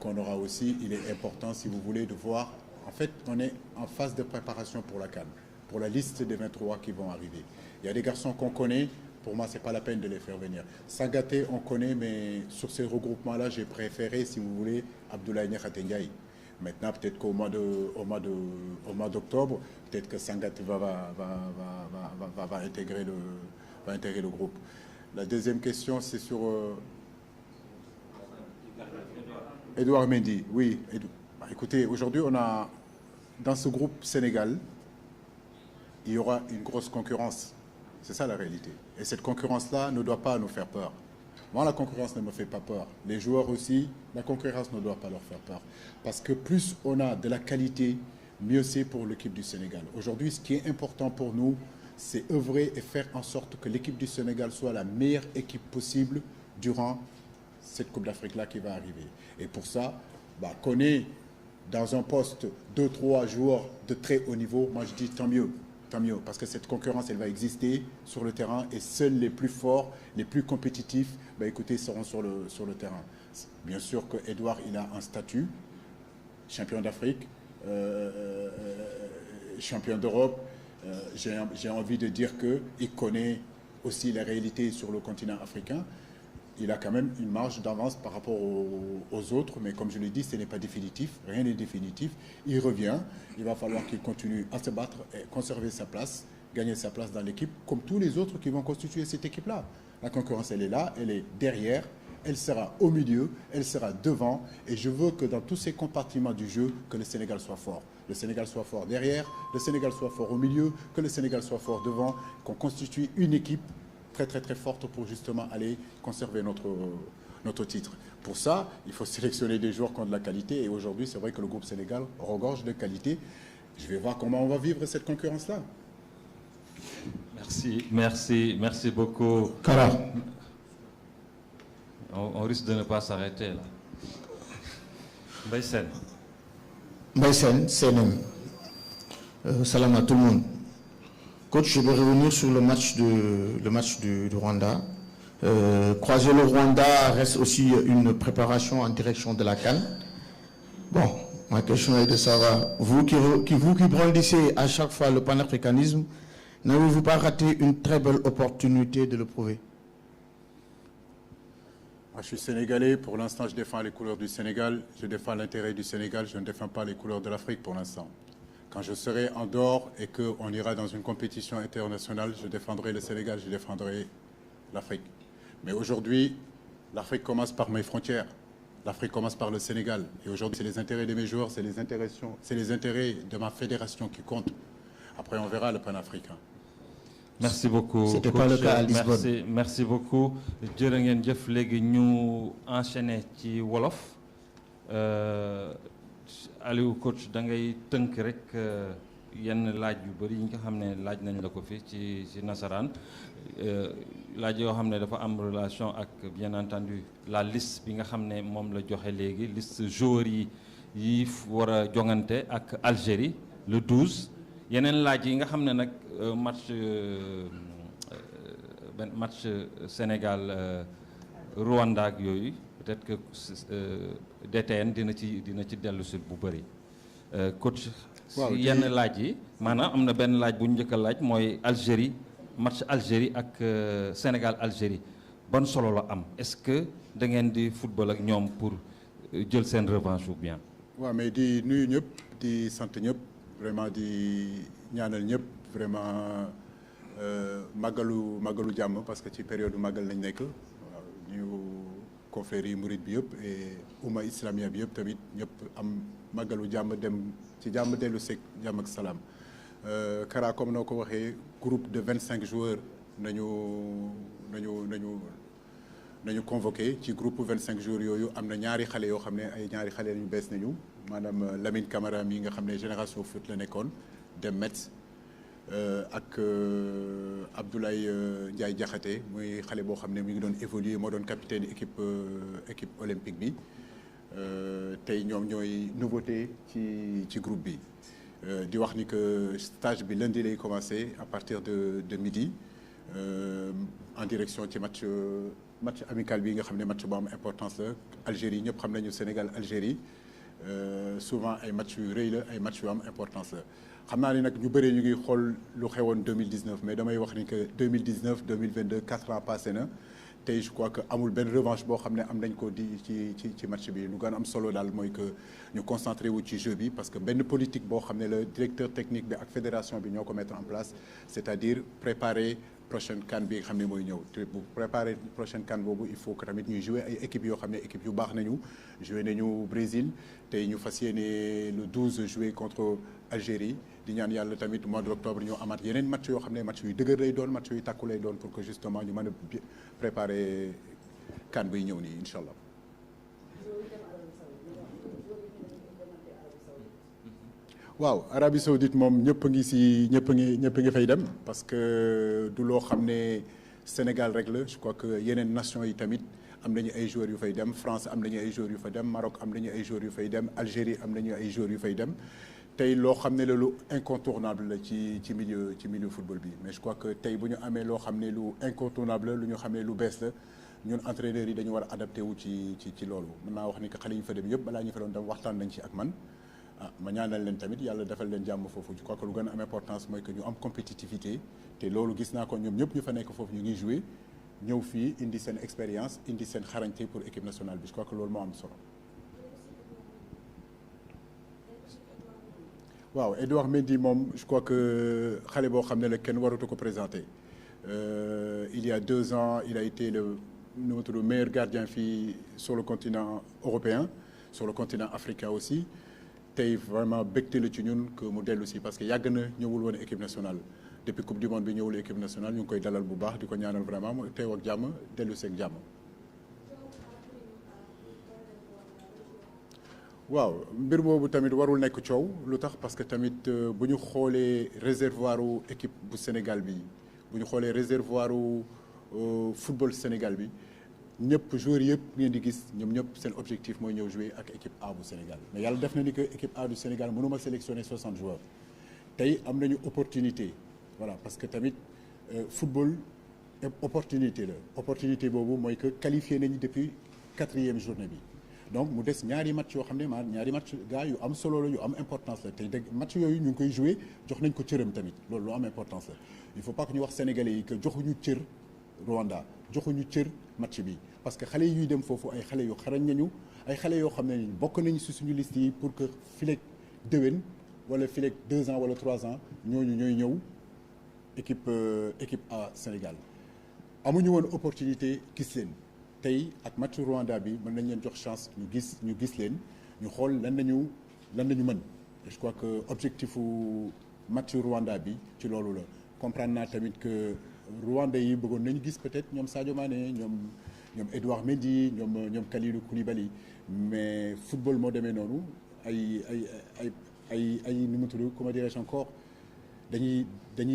qu'on aura aussi, il est important, si vous voulez, de voir. En fait, on est en phase de préparation pour la CAN, pour la liste des 23 qui vont arriver. Il y a des garçons qu'on connaît. Pour moi, ce n'est pas la peine de les faire venir. Sangaté, on connaît, mais sur ces regroupements-là, j'ai préféré, si vous voulez, Abdoulaye Niakhaté Ndiaye. Maintenant, peut-être qu'au mois d'octobre, peut-être que Sangaté va intégrer le groupe. La deuxième question, c'est sur Edouard Mendy. Oui, écoutez, aujourd'hui, on a, dans ce groupe Sénégal, il y aura une grosse concurrence. C'est ça la réalité. Et cette concurrence-là ne doit pas nous faire peur. Moi, la concurrence ne me fait pas peur. Les joueurs aussi, la concurrence ne doit pas leur faire peur. Parce que plus on a de la qualité, mieux c'est pour l'équipe du Sénégal. Aujourd'hui, ce qui est important pour nous, c'est œuvrer et faire en sorte que l'équipe du Sénégal soit la meilleure équipe possible durant cette Coupe d'Afrique-là qui va arriver. Et pour ça, qu'on ait dans un poste 2-3 joueurs de très haut niveau, moi je dis tant mieux. Tant mieux, parce que cette concurrence, elle va exister sur le terrain et seuls les plus forts, les plus compétitifs, écoutez, seront sur le terrain. Bien sûr que Edouard, il a un statut, champion d'Afrique, champion d'Europe. J'ai envie de dire qu'il connaît aussi la réalité sur le continent africain. Il a quand même une marge d'avance par rapport aux autres, mais comme je l'ai dit, ce n'est pas définitif, rien n'est définitif. Il revient, il va falloir qu'il continue à se battre et conserver sa place, gagner sa place dans l'équipe, comme tous les autres qui vont constituer cette équipe-là. La concurrence, elle est là, elle est derrière, elle sera au milieu, elle sera devant, et je veux que dans tous ces compartiments du jeu, que le Sénégal soit fort. Le Sénégal soit fort derrière, le Sénégal soit fort au milieu, que le Sénégal soit fort devant, qu'on constitue une équipe très très très forte pour justement aller conserver notre titre. Pour ça, il faut sélectionner des joueurs qui ont de la qualité et aujourd'hui, c'est vrai que le groupe Sénégal regorge de qualité. Je vais voir comment on va vivre cette concurrence-là. Merci beaucoup. Kara. On risque de ne pas s'arrêter là. Mbaye Sène, salam à tout le monde. Coach, je vais revenir sur le match du Rwanda. Croiser le Rwanda reste aussi une préparation en direction de la CAN. Bon, ma question est de savoir, vous qui brandissez à chaque fois le panafricanisme, n'avez-vous pas raté une très belle opportunité de le prouver? Moi, je suis sénégalais. Pour l'instant, je défends les couleurs du Sénégal. Je défends l'intérêt du Sénégal. Je ne défends pas les couleurs de l'Afrique pour l'instant. Quand je serai en dehors et qu'on ira dans une compétition internationale, je défendrai le Sénégal, je défendrai l'Afrique. Mais aujourd'hui, l'Afrique commence par mes frontières. L'Afrique commence par le Sénégal. Et aujourd'hui, c'est les intérêts de mes joueurs, c'est les intérêts de ma fédération qui comptent. Après, on verra le panafricain. Merci beaucoup. C'était pas le cas à Lisbonne. Merci beaucoup. Jërë ngeen jëf léegi ñu enchaîner ci wolof. Aliou coach da ngay tënk rek yenn laaj yu bëri yi nga xam ne laaj nañ la ko fi ci nasaraan laaj yoo xam ne dafa am relation ak bien entendu la liste bi nga xam ne moom la joxe léegi liste joueurs yi war a jongante ak Algérie le 12 yeneen laaj yi nga xam ne nag match Sénégal Rwanda ak yooyu peut-être que DTN dina ci dellu si bu bëri coach si yenn laaj yi maanaam am na benn laaj bu ñu njëkk a laaj mooy Algérie match Algérie ak Sénégal Algérie ban solo la am est-ce que da ngeen di football ak ñoom pour jël seen revanche ou bien. waaw mais di nuyu ñëpp di sant ñëpp vraiment di ñaanal ñëpp vraiment màggalu jàmm parce que ci période màggal lañ nekk waaw ñu confrérie mouride bi yëpp et umma islamia bi yëpp tamit ñëpp am màggalu jàmm dem ci jàmm dellu seeg jàmm ak salaam Kara comme noo ko waxee groupe de 25 joueurs nañu convoqué ci groupe 25 joueurs yooyu am na ñaari xale yoo xam ne ay ñaari xale lañu bees nañu maanaam Lamine Camara mi nga xam ne génération foot la nekkoon dem Metz ak Abdoulaye Ndiaye Diakhaté muy xale boo xam ne mi ngi doon évoluer moo doon capitaine équipe olympique bi tey ñoom ñooy nouveauté ci groupe bi di wax ni que stage bi lundi lay commencé à partir de midi en direction ci match amical bi nga xam ne match bu am importance la Algérie ñëpp xam nañu Sénégal Algérie souvent ay match yu rëy la ay match yu am importance la xam naa ni nag ñu bëree ñu ngi xool lu xewoon 2019 mais damay wax ni que 2019 2022 4 ans passé na tey je crois que amul benn revanche boo xam ne am nañ ko di ci match bi lu gën a am solo daal mooy que ñu concentré wu ci jeu bi parce que benn politique boo xam ne le directeur technique bi ak fédération bi ñoo ko mettre en place c'est-à-dire préparer prochaine CAN bi nga xam ne mooy ñëw te bu préparer prochaine CAN boobu il faut que tamit ñuy jouer ay équipes yoo xam ne équipes yu baax nañu jouer nañu Brésil tey ñu fas yéene le 12 jouer contre Algérie di ñaan yàlla tamit mois d'octobre ñoo amaat yeneen match yoo xam ne match yu dëgër lay doon match yu tàkku lay doon pour que justement ñu mën a préparer CAN biy ñëw nii incha allah. waaw Arabie Saoudite moom ñëpp a ngi fay dem parce que du loo xam ne Sénégal rek la je crois que yeneen nation yi tamit am nañu ay joueurs yu fay dem France am nañu ay joueurs yu fay dem Maroc am nañu ay joueurs yu fay dem Algérie am nañu ay joueurs yu fay dem tey loo xam ne la lu incontournable la ci milieu football bi mais je crois que tey bu ñu amee loo xam ne lu incontournable la lu ñu xam ne lu bees la ñun entraîneurs yi dañu war a adapté wu ci loolu mën naa wax ni que xale yi fa dem yëpp balaa ñu fa doon dem waxtaan nañ ci ak man ma ñaanal leen tamit yàlla defal leen jàmm foofu je crois que lu gën a am importance mooy que ñu am compétitivité te loolu gis naa ko ñoom ñëpp ñu fa nekk foofu ñu ngi jouer ñëw fii indi seen expérience indi seen xarañte pour équipe nationale bi je crois que loolu moo am solo. waaw Edouard Mendy moom je crois que xale boo xam ne la kenn waratu ko présenter il y a 2 ans il a été le meilleur gardien fii sur le continent européen sur le continent africain aussi tey vraiment bégte la ci ñun que mu dellu si parce que yàgg na ñëwul woon équipe nationale depuis coupe du monde bi ñëwul équipe nationale ñu ngi koy dalal bu baax di ko ñaanal vraiment mu teew ak jàmm dellu si ak jàmm. waaw mbir boobu tamit warul nekk coow lu tax parce que tamit bu ñu xoolee réservoiru équipe bu Sénégal bi bu ñu xoolee réservoiru football Sénégal bi ñëpp joueurs yëpp ngeen di gis ñoom ñëpp seen objectif mooy ñëw jouer ak équipe A bu Sénégal mais yàlla def na ni que équipe A du Sénégal mënuma sélectionner 60 joueurs tey am nañu opportunité voilà parce que tamit football opportunité la opportunité boobu mooy que qualifié nañu depuis 4e journée bi. donc mu des ñaari match yoo xam ne ñaari match gars yu am solo la yu am importance la tey dégg match yooyu ñu ngi koy joué jox nañ ko cëram tamit loolu lu am importance la il faut pas que ñu wax sénégalais yi que joxuñu cër Rwanda joxuñu cër match bi parce que xale yi ñuy dem foofu ay xale yu xarañ nañu ay xale yoo xam ne bokk nañu si suñu liste yi pour que fileeg déwén wala fileeg 2 ans wala 3 ans ñooñu ñooy ñëw équipe A Sénégal amuñu woon opportunité gis leen. tey ak match Rwanda bi mën nañ leen jox chance ñu gis leen ñu xool lan nañu mën je crois que objectifu match Rwanda bi ci loolu la comprendre naa tamit que Rwanda yi bëggoon nañu gis peut-être ñoom Sadio Mané ñoom Edouard Mendy ñoom Kalidou Koulibaly mais football moo demee noonu ay nu mu tudd comment dirais-je encore dañuy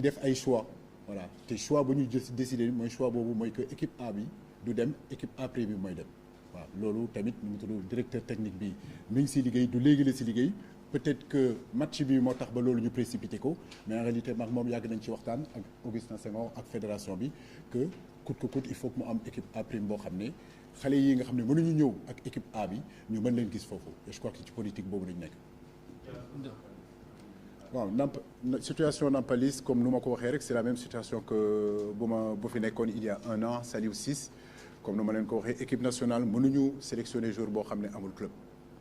def ay choix voilà te choix bu ñu décider mooy choix boobu mooy que équipe A bi du dem équipe après bi mooy dem waaw loolu tamit nu mu tudd directeur technique bi mi ngi si liggéey du léegi la si liggéey peut-être que match bi moo tax ba loolu ñu précipité ko mais en réalité maag moom yàgg nañ ci waxtaan ak Augustin Senghor ak fédération bi que coûte que coûte il faut que mu am équipe A prime boo xam ne xale yi nga xam ne mënuñu ñëw ak équipe A bi ñu mën leen gis foofu et je crois que ci politique boobu lañu nekk. waaw situation Nampalis comme nu ma ko waxee rek c'est la même situation que bu fi nekkoon il y a 1 an Saliou Ciss comme nu ma leen ko waxee équipe nationale mënuñu sélectionner joueur boo xam ne amul club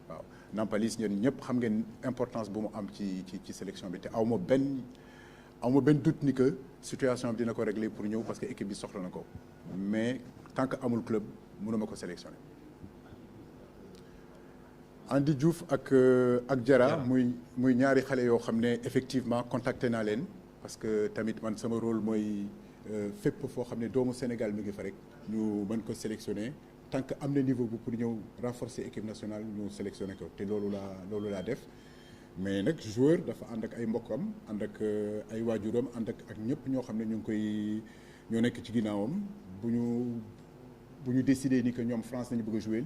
waaw Nampalis ñun ñëpp xam ngeen importance bu mu am ci sélection bi te aw ma benn doute ni que situation bi dina ko régler pour ñëw parce que équipe bi soxla na ko mais tant que amul club mënuma ko sélectionner. Andy Diouf ak Diarra muy ñaari xale yoo xam ne effectivement contacté naa leen parce que tamit man sama rôle mooy fépp foo xam ne doomu Sénégal mi ngi fa rek ñu mën ko sélectionner tant que am na niveau bu pour ñëw renforcer équipe nationale ñu sélectionner ko te loolu laa def mais nag joueur dafa ànd ak ay mbokkam ànd ak ay waajuram ànd ak ñëpp ñoo xam ne ñoo nekk ci ginnaawam bu ñu décider ni que ñoom France nañu bëgg a jouer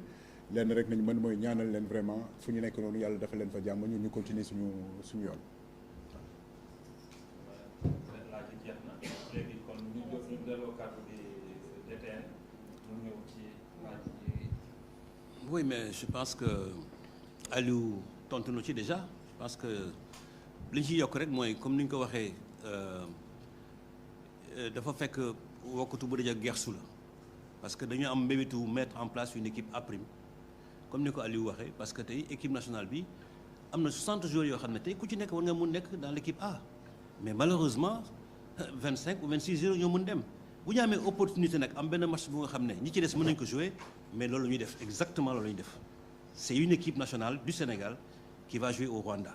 lenn rek nañu mën mooy ñaanal leen vraiment fu ñu nekk noonu yàlla dafa leen fa jàmm ñun ñu continuer suñu yoon. Oui, mais je pense que Aliou tontu na ci déjà je pense que li ñu ciy yokk rek mooy comme ni ñu ko waxee dafa fekk wokkatu bu dëj ak gersu la parce que dañu am mbébétu mettre en place une équipe A prime comme ni ko Aliou waxee parce que tey équipe nationale bi am na 60 joueurs yoo xam ne tey ku ci nekk war nga mun nekk dans l'équipe A mais malheureusement 25 ou 26 joueurs ñoo mun dem bu ñu amee opportunité nag am benn match bu nga xam ne ñi ci des mën nañu ko jouer mais loolu la ñuy def exactement loolu la ñuy def c'est une équipe nationale du Sénégal qui va jouer au Rwanda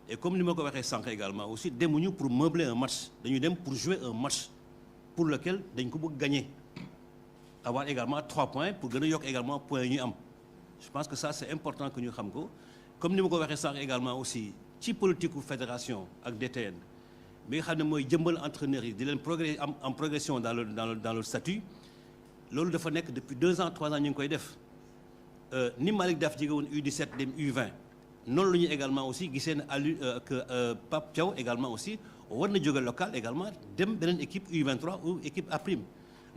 et comme ni ma ko waxee sànq également aussi demuñu pour meubler un match dañuy dem pour jouer un match pour lequel dañ ko bëgg gagner avoir également 3 points pour gën a yokk également points yi ñuy am je pense que ça c'est important que ñu xam ko comme ni ma ko waxee sànq également aussi ci politique u fédération ak DTN bi nga xam ne mooy jëmbal entraîneurs yi di leen en progression dans le statut loolu dafa nekk depuis 2 ans 3 ans ñu ngi koy def ni Malick Daf jege woon U17 dem U20 noonu la ñu également aussi gisee ne que Pape Thiaw également aussi war na jóge local également dem beneen équipe U23 ou équipe A prime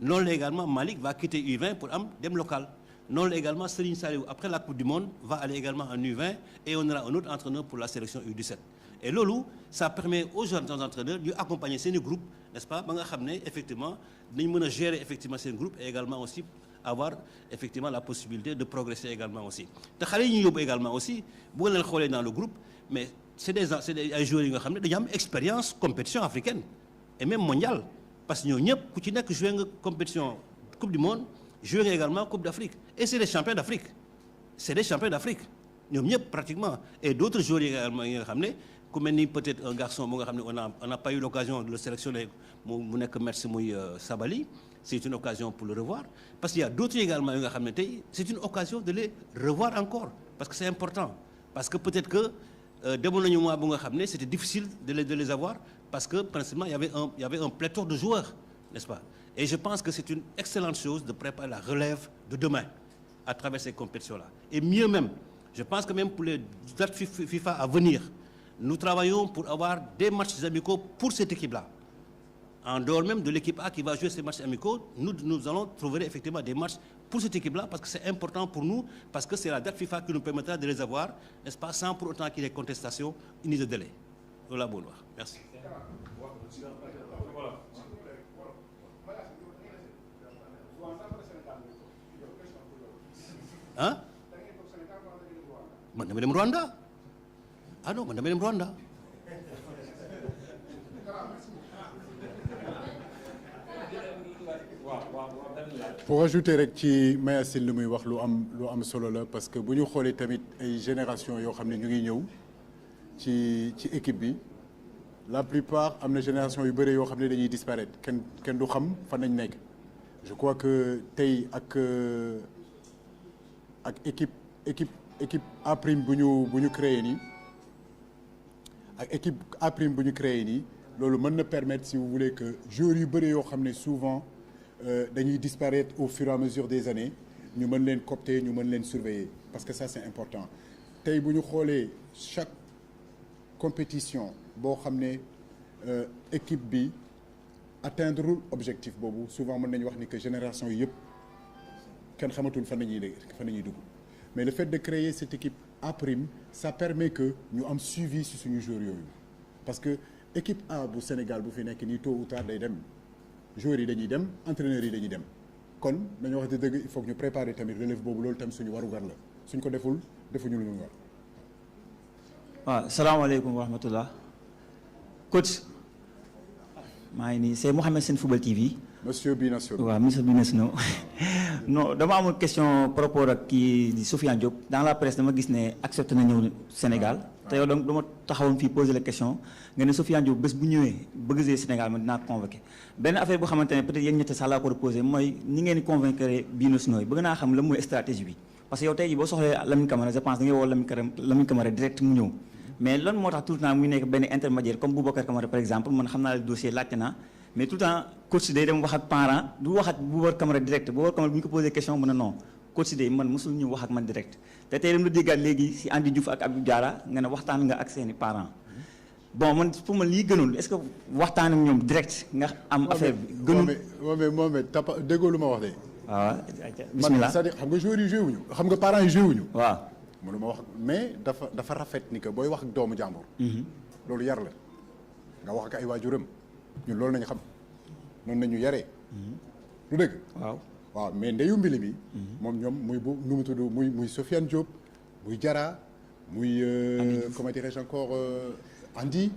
noonu la également Malick va quitter U20 pour am dem local noonu la également Serigne Saliou après la Coupe du Monde va aller également en U20 et on aura un autre entraîneur pour la sélection U17 et loolu ça permet aux jeunes entraîneurs ñu accompagner seeni groupe n'est-ce pas ba nga xam ne effectivement dañ mën a gérer effectivement seen groupe et également aussi avoir effectivement la possibilité de progresser également aussi te xale yi ñu yóbbu également aussi bu leen xoolee dans le groupe mais c'est ay joueurs yi nga xam ne dañu am expérience compétition africaine et même mondiale parce que ñoo ñëpp ku ci nekk joué nga compétition coupe du monde joué nga également coupe d'Afrique et c'est des champions d'Afrique ñoom ñëpp pratiquement et d'autres joueurs yi également yi nga xam ne ku mel ni peut-être un garçon bu nga xam ne on n'a pas eu l'occasion de le sélectionner mu nekk merci muy Sabali c'est une occasion pour le revoir parce qu'il y a d'autres également yi nga xam ne tey c'est une occasion de les revoir encore parce que c'est important parce que peut-être que demoon nañu mois bu nga xam ne c'était difficile de les avoir parce que principalement il y avait un pléthore de joueurs n'est-ce pas et je pense que c'est une excellente chose de préparer la relève de demain à travers ces compétitions-là et mieux même je pense que même pour les dates FIFA à venir nous travaillons pour avoir des matchs amicaux pour cette équipe-là en dehors même de l'équipe A qui va jouer ces matchs amicaux nous allons trouver effectivement des matchs pour cette équipe-là parce que c'est important pour nous parce que c'est la date FIFA qui nous permettra de les avoir n'est-ce pas sans pour autant qu'il y ait contestation ni de délai loolu laa bëggoon wax merci. ah man dama dem Rwanda ah non man dama dem Rwanda. pour ajouter rek ci Mayacine li muy wax lu am solo la parce que bu ñu xoolee tamit ay génération yoo xam ne ñu ngi ñëw ci équipe bi la plupart am na génération yu bëri yoo xam ne dañuy disparaître kenn du xam fan nañ nekk je crois que tey ak équipe A prime bu ñu créé nii ak équipe A prime bu ñu créé nii loolu mën na permettre si vous voulez que joueurs yu bëri yoo xam ne souvent dañuy disparaître au fur et à mesure des années ñu mën leen coopter ñu mën leen surveiller parce que ça c'est important tey bu ñu xoolee compétition boo xam ne équipe bi atteindre objectif boobu souvent mën nañu wax ni que génération yi yëpp kenn xamatul fan la ñuy dugg mais le fait de créer cette équipe A prime ça permet que ñu am suivi ci suñu joueurs yooyu parce que équipe A bu Sénégal bu fi nekk nii tôt ou tard day dem joueurs yi dañuy dem entraîneurs yi dañuy dem kon dañoo wax dëgg il faut que ñu préparer tamit relève boobu loolu tam suñu warugar la suñ ko deful defuñu lu ñu war. waaw salaamaaleykum wa rahmatullah coach maa ngi nii c'est Mohamed Sène Football TV. monsieur Binationaux. waaw monsieur Binationaux non dama amul question par rapport ak kii di Sofiane Diop dans la presse dama gis ne accepté na ñëw Sénégal te yow donc dama taxawoon fii poser la question nga ne Sofiane Diop bés bu ñëwee bëgg see Sénégal man dinaa convoqué benn affaire boo xamante ne peut-être yéen ñett sax laa ko posé mooy ni ngeen di convaincre Binationaux yi bëgg naa xam la mooy stratégie bi parce que yow tey jii boo soxlee Lamine Camara je pense da ngay woo Lamine Camara direct mu ñëw mais lan moo tax tout le temps muy nekk benn intermédiaire comme Boubacar Camara par exemple man xam naa le dossier laajte naa mais tout le temps coach day dem wax ak parent du wax ak Boubacar Camara direct Boubacar Camara bu ñu ko posé question mu ne non coach day man mosul ñu wax ak man direct te tey dem la déggaat léegi si Andy Diouf ak Abdou Diarra nga ne waxtaan nga ak seeni parents bon man pour man lii gënoon est-ce que waxtaan ak ñoom direct nga am affaire bi gënul moom tapa déggoo lu ma wax de waaw bismillah man c'est-à-dire xam nga joueurs yi joué wuñu xam nga parents yi joué wuñu waaw mënu ma wax mais dafa rafet ni que booy wax ak doomu jàmbur loolu yar la nga wax ak ay waajuram ñun loolu nañu xam noonu nañu yaree lu dëgg waaw mais ndeyu mbili bi moom ñoom muy bu nu mu tudd muy Sofiane Diop muy Diarra muy comment dirais-je encore Andy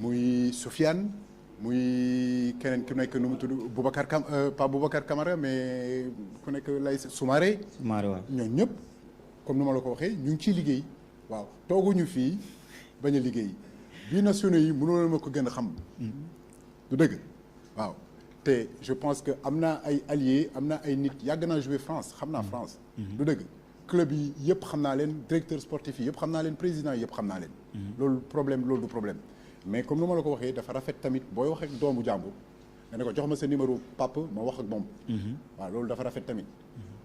muy Sofiane muy keneen ku nekk nu mu tudd Boubacar pas Boubacar Camara mais ku nekk lay Soumaré waaw ñoom ñëpp comme ni ma la ko waxee ñu ngi ciy liggéey waaw tooguñu fii bañ a liggéey Binationaux yi mënoo ma ko gën a xam du dëgg waaw te je pense que am naa ay alliés am naa ay nit yàgg naa jouer France xam naa France du dëgg club yi yëpp xam naa leen directeur sportif yi yëpp xam naa leen président yi yëpp xam naa leen loolu du problème mais comme ni ma la ko waxee dafa rafet tamit booy wax ak doomu jàmbur nga ne ko jox ma sa numéro papa ma wax ak moom waaw loolu dafa rafet tamit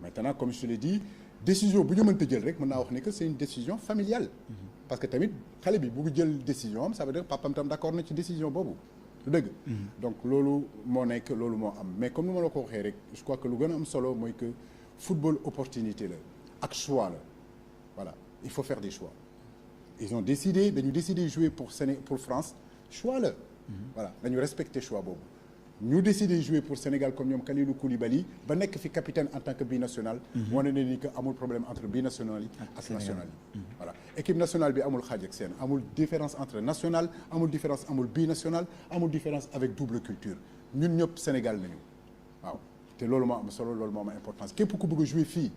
maintenant comme je te l'ai dit décision bu ñu mënta jël rek mën naa wax ni que c'est une décision familiale parce que tamit xale bi bu jël décision am ça veut dire papam tam d'accord na ci décision boobu du dëgg donc loolu moo nekk loolu moo am mais comme ni ma la ko waxee rek je crois que lu gën a am solo mooy que football opportunité la ak choix la voilà il faut faire des choix ils ont décidé dañu décidé jouer pour France choix la voilà dañu respecter choix boobu ñu décidé jouer pour Sénégal comme ñoom Kalidou Koulibaly ba nekk fi capitaine en tant que binational wane ne ni que amul problème entre binational yi ak national yi voilà équipe nationale bi amul xaaj ak seen amul différence entre national amul différence amul binational amul différence avec double culture ñun ñëpp Sénégal nañu waaw te loolu moo am solo loolu moo am importance képp ku bëgg a jouer fii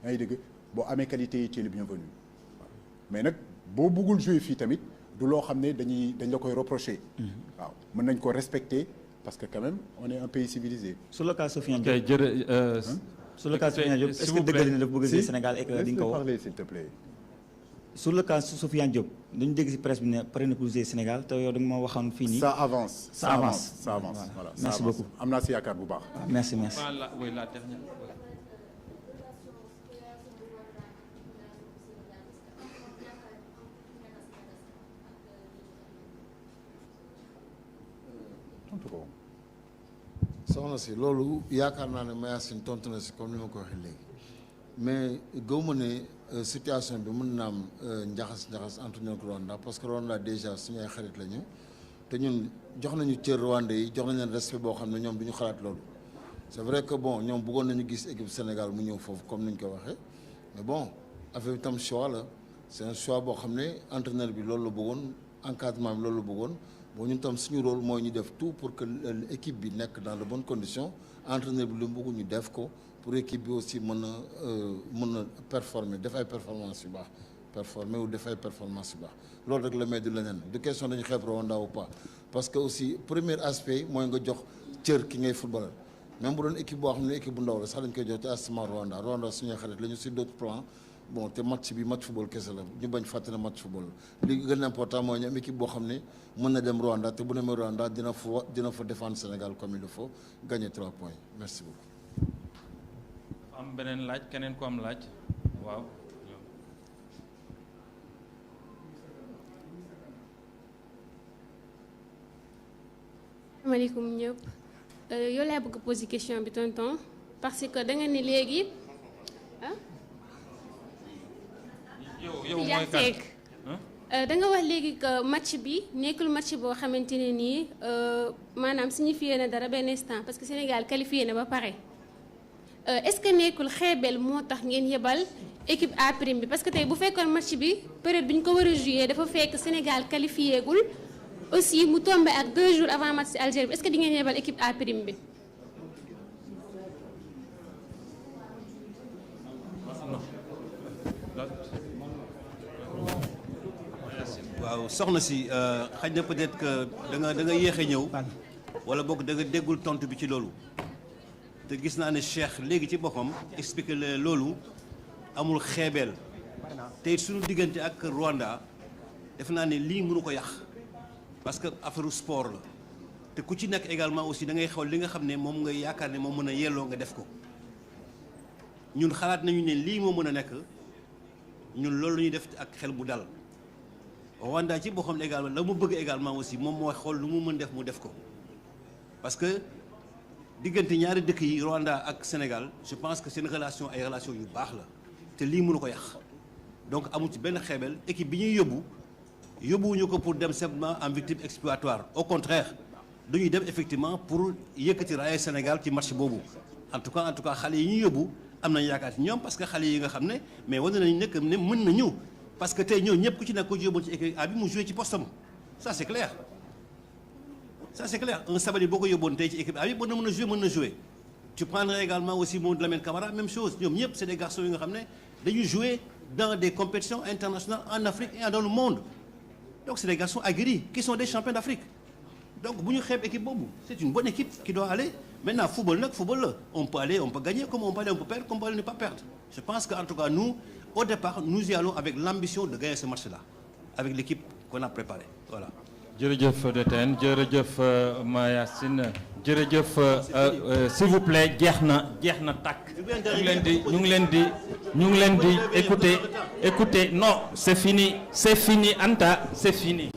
yaa ngi dégg boo amee qualité yi tu es le bienvenu waaw mais nag boo bëggul jouer fii tamit du loo xam ne dañ la koy reprocher waaw mën nañ ko respecter parce que quand même on est un pays civilisé. Sur le cas Sofiane Diop sur le cas Sofiane Diop est-ce que dëgg na dafa bëgg a Sénégal et que di nga ko wax parler s'il te plaît. sur le cas Sofiane Diop dañu dégg ci presse bi ne pare na pour jouer Sénégal te yow da nga ma waxoon fii nii. ça avance voilà merci beaucoup am naa si yaakaar bu baax. merci. Oui, la dernière. soxna si loolu yaakaar naa ne Mayacine tontu na si comme ni ma ko waxee léegi mais gëw ma ne situation bi mën na am njaxas entre ñoom Rwanda parce que Rwanda déjà suñu ay xarit la ñu te ñun jox nañu cër Rwanda yi jox nañ leen respect boo xam ne ñoom du ñu xalaat loolu c'est vrai que bon ñoom bëggoon nañu gis équipe Sénégal mu ñëw foofu comme ni ñu ko waxee mais bon affaire bi tam choix la c'est un choix boo xam ne entraîneur bi loolu la bëggoon encadrement bi loolu la bëggoon. bon ñun tam suñu rôle mooy ñu def tout pour que l'équipe bi nekk dans de bonnes conditions entraîneur bi lu mu bëgg ñu def ko pour équipe bi aussi mën a performer def ay performance yu baax performer ou def ay performance yu baax loolu rek la may du leneen du question dañu xeeb Rwanda ou pas parce que aussi premier aspect mooy nga jox cër ki ngay footballeur même bu doon équipe boo xam ne équipe bu ndaw la sax dañ koy jox ci astement Rwanda suñuy xarit la ñu sur d'autres plans bon te match bi match football kese la ñu bañ fàtte ne match football li gën a important mooy ñu am équipe boo xam ne mën na dem Rwanda te bu demee Rwanda dina fa défendre Sénégal comme il le faut gagner 3 points merci beaucoup. am beneen laaj keneen ku am laaj waaw. asalaamaaleykum ñëpp yow laa bëgg poser question bi tonton parce que da nga ne léegi ah. yow mooy kan da nga wax léegi que match bi nekkul match boo xamante ne nii maanaam signifié na dara benn instant parce que Sénégal qualifié na ba pare est-ce que nekkul xeebel moo tax ngeen yebal équipe A prime bi parce que tey bu fekkoon match bi période bi ñu ko war a jouer dafa fekk Sénégal qualifié gul aussi mu tombé ak 2 jours avant match Algérie bi est-ce que di ngeen yebal équipe A prime bi. waaw soxna si xaj na peut-être que da nga yéex a ñëw wala boog da nga déggul tontu bi ci loolu te gis naa ne Cheikh léegi ci boppam expliqué la loolu amul xeebeel te suñu diggante ak Rwanda def naa ne lii mënu ko yàq parce que affaire sport la te ku ci nekk également aussi da ngay xool li nga xam ne moom nga yaakaar ne moom mën a yelloo nga def ko ñun xalaat nañu ne lii moo mën a nekk ñun loolu la ñuy def ak xel bu dal. Rwanda ci boo xam ne également la mu bëgg également aussi moom mooy xool lu mu mën def mu def ko parce que diggante ñaari dëkk yi Rwanda ak Sénégal je pense que seen relation ay relation yu baax la te lii mënu ko yàq donc amul ci benn xeebel équipe bi ñuy yóbbuwuñu ko pour dem simplement en victime expiatoire au contraire dañuy dem effectivement pour yëkkati raaya Sénégal ci match boobu en tout cas xale yi ñuy yóbbu am nañu yaakaar ci ñoom parce que xale yi nga xam ne mais wane nañu nekk ne mën nañu. Parce que tey ñoo ñëpp ku ci nekk ko yóbboon ci équipe A bi mu joué ci postam ça c'est clair un Sabaly boo ko yóbboon tey ci équipe A bi mën na jouer tu prendrais également aussi Mamadou Lamine Camara même chose ñoom ñëpp c'est des garçons yi nga xam ne dañuy jouer dans des compétitions internationales en Afrique et dans le monde donc c'est des garçons aguerris qui sont des champions d'Afrique donc bu ñu xeeb équipe boobu c'est une bonne équipe qui doit aller maintenant football la on peut aller on peut gagner comme on peut aller on peut perdre comme on peut aller ne pas perdre je pense que en tout cas nous au départ, nous y allons avec l'ambition de gagner ce match-là, avec l'équipe qu'on a préparée. Voilà. jërëjëf Déthiène jërëjëf Mayacine jërëjëf s'il vous plaît jeex na tàkk ñu ngi leen di écoutez non c'est fini Anta c'est fini